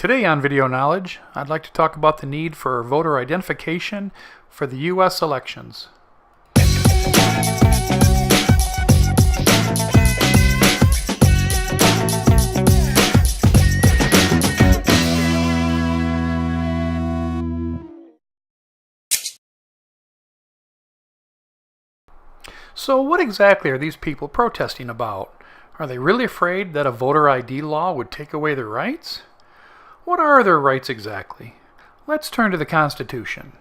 Today on Video Knowledge, I'd like to talk about the need for voter identification for the U.S. elections. So what exactly are these people protesting about? Are they really afraid that a voter ID law would take away their rights? What are their rights exactly? Let's turn to the Constitution.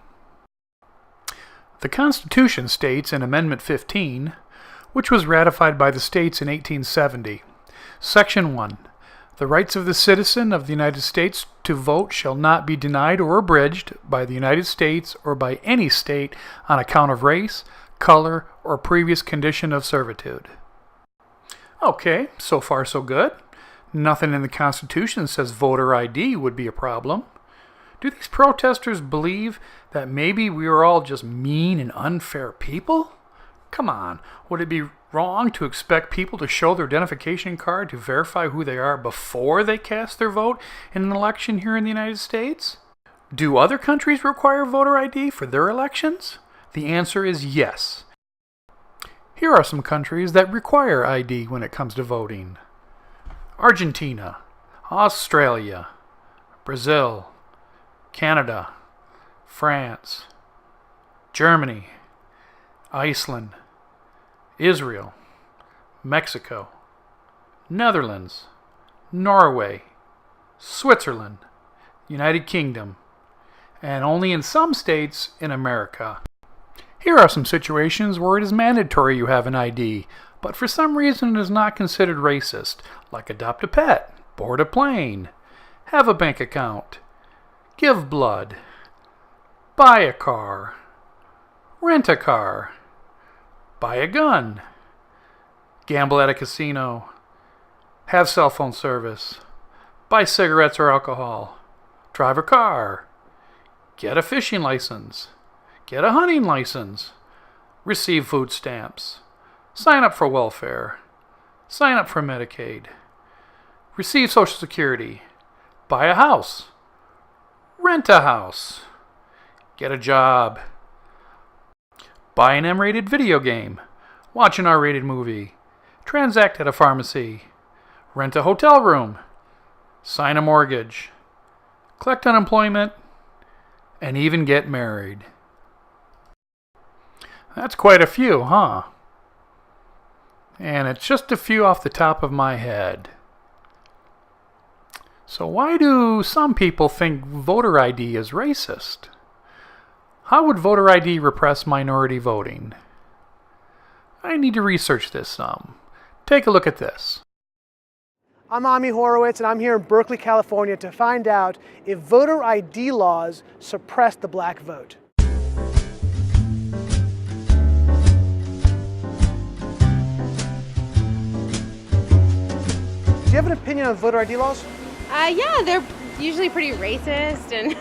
The Constitution states in Amendment 15, which was ratified by the states in 1870, Section 1, the rights of the citizen of the United States to vote shall not be denied or abridged by the United States or by any state on account of race, color, or previous condition of servitude. Okay, so far so good. Nothing in the Constitution says voter ID would be a problem. Do these protesters believe that maybe we are all just mean and unfair people? Come on, would it be wrong to expect people to show their identification card to verify who they are before they cast their vote in an election here in the United States? Do other countries require voter ID for their elections? The answer is yes. Here are some countries that require ID when it comes to voting. Argentina, Australia, Brazil, Canada, France, Germany, Iceland, Israel, Mexico, Netherlands, Norway, Switzerland, United Kingdom, and only in some states in America. Here are some situations where it is mandatory you have an ID, but for some reason it is not considered racist, like adopt a pet, board a plane, have a bank account, give blood, buy a car, rent a car, buy a gun, gamble at a casino, have cell phone service, buy cigarettes or alcohol, drive a car, get a fishing license, get a hunting license, receive food stamps, sign up for welfare, sign up for Medicaid, receive Social Security, buy a house, rent a house, get a job, buy an M-rated video game, watch an R-rated movie, transact at a pharmacy, rent a hotel room, sign a mortgage, collect unemployment, and even get married. That's quite a few, huh? And it's just a few off the top of my head. So why do some people think voter ID is racist? How would voter ID repress minority voting? I need to research this some. Take a look at this. I'm Ami Horowitz, and I'm here in Berkeley, California to find out if voter ID laws suppress the black vote. Do you have an opinion on voter ID laws? Yeah, they're usually pretty racist and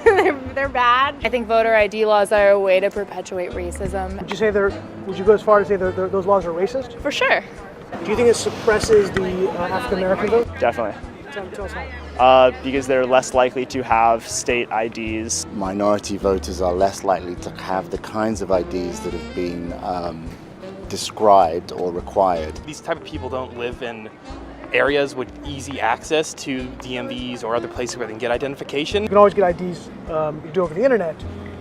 they're bad. I think voter ID laws are a way to perpetuate racism. Would you go as far to say those laws are racist? For sure. Do you think it suppresses the African American vote? Definitely. Tell us how. Because they're less likely to have state IDs. Minority voters are less likely to have the kinds of IDs that have been described or required. These type of people don't live in areas with easy access to DMVs or other places where they can get identification. You can always get IDs you do over the internet.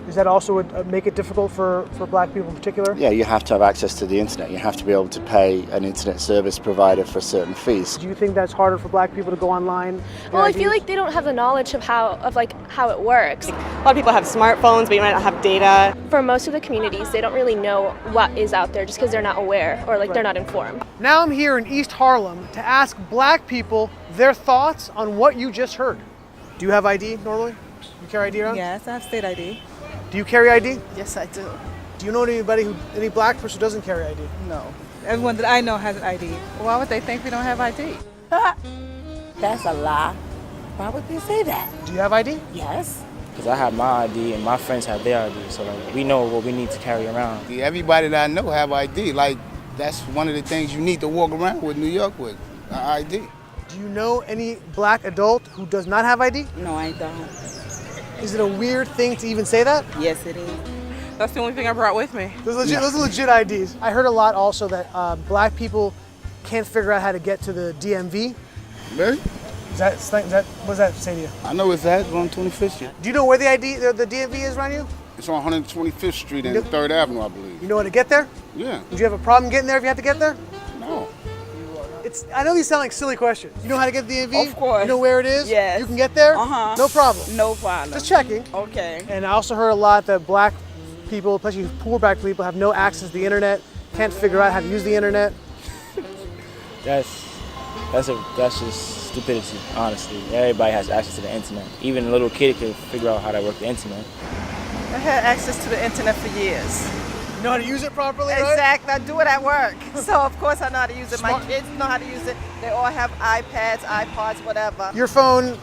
Does that also make it difficult for black people in particular? Yeah, you have to have access to the internet. You have to be able to pay an internet service provider for certain fees. Do you think that's harder for black people to go online? Well, I feel like they don't have the knowledge of how it works. A lot of people have smartphones, but you might not have data. For most of the communities, they don't really know what is out there just because they're not aware or they're not informed. Now I'm here in East Harlem to ask black people their thoughts on what you just heard. Do you have ID normally? You carry ID around? Yes, I have state ID. Do you carry ID? Yes, I do. Do you know any black person who doesn't carry ID? No. Everyone that I know has an ID. Why would they think we don't have ID? That's a lie. Why would they say that? Do you have ID? Yes. Because I have my ID and my friends have their ID, so we know what we need to carry around. Everybody that I know have ID. That's one of the things you need to walk around with New York with, ID. Do you know any black adult who does not have ID? No, I don't. Is it a weird thing to even say that? Yes, it is. That's the only thing I brought with me. Those are legit IDs. I heard a lot also that black people can't figure out how to get to the DMV. Really? What does that say to you? I know it's that, it's on 25th Street. Do you know where the DMV is around you? It's on 125th Street and 3rd Avenue, I believe. You know how to get there? Yeah. Would you have a problem getting there if you had to get there? No. I know these sound like silly questions. You know how to get to the DMV? Of course. You know where it is? Yes. You can get there? Uh-huh. No problem. No problem. Just checking. Okay. And I also heard a lot that black people, especially poor black people, have no access to the internet, can't figure out how to use the internet. That's just stupidity, honestly. Everybody has access to the internet. Even a little kid can figure out how to work the internet. I had access to the internet for years. You know how to use it properly, right? Exactly. I do it at work. So, of course, I know how to use it. My kids know how to use it. They all have iPads, iPods, whatever. Your phone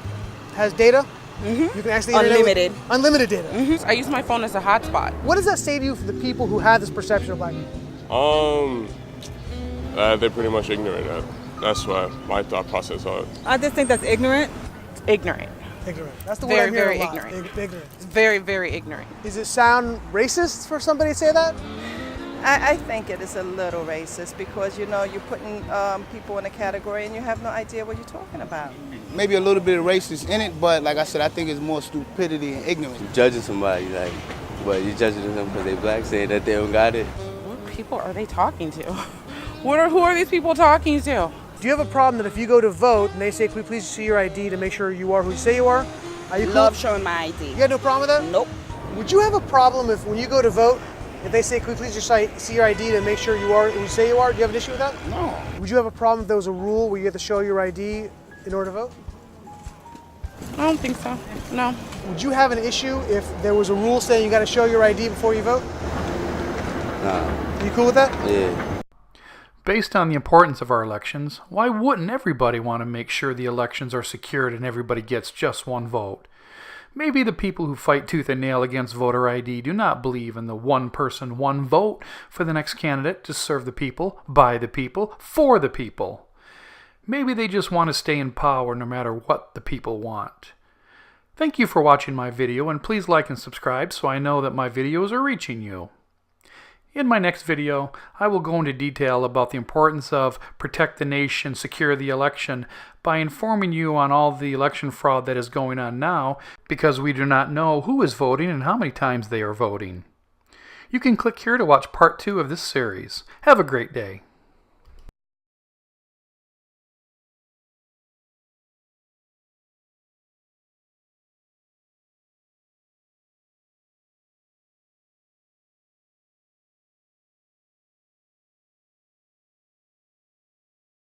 has data? You can access the internet Unlimited. with unlimited data. I use my phone as a hotspot. What does that say to you for the people who have this perception of black people? They're pretty much ignorant. That's why my thought process on it. I just think that's ignorant. Ignorant. Ignorant. That's the word I'm hearing a lot. Ignorant. Very, very ignorant. Does it sound racist for somebody to say that? I think it is a little racist because, you know, you're putting people in a category and you have no idea what you're talking about. Maybe a little bit of racist in it, but like I said, I think it's more stupidity and ignorance. You're judging somebody, like, but you're judging them because they black, saying that they don't got it. What people are they talking to? Who are these people talking to? Do you have a problem that if you go to vote and they say, "Can we please see your ID to make sure you are who you say you are"? Are you Love cool? showing my ID. You got no problem with that? Nope. Would you have a problem if when you go to vote, if they say, "Can we please just see your ID to make sure you are who you say you are"? Do you have an issue with that? No. Would you have a problem if there was a rule where you have to show your ID in order to vote? I don't think so. No. Would you have an issue if there was a rule saying you got to show your ID before you vote? Nah. Are you cool with that? Yeah. Based on the importance of our elections, why wouldn't everybody want to make sure the elections are secured and everybody gets just one vote? Maybe the people who fight tooth and nail against voter ID do not believe in the one person, one vote for the next candidate to serve the people, by the people, for the people. Maybe they just want to stay in power no matter what the people want. Thank you for watching my video, and please like and subscribe so I know that my videos are reaching you. In my next video, I will go into detail about the importance of protect the nation, secure the election by informing you on all the election fraud that is going on now because we do not know who is voting and how many times they are voting. You can click here to watch part 2 of this series. Have a great day.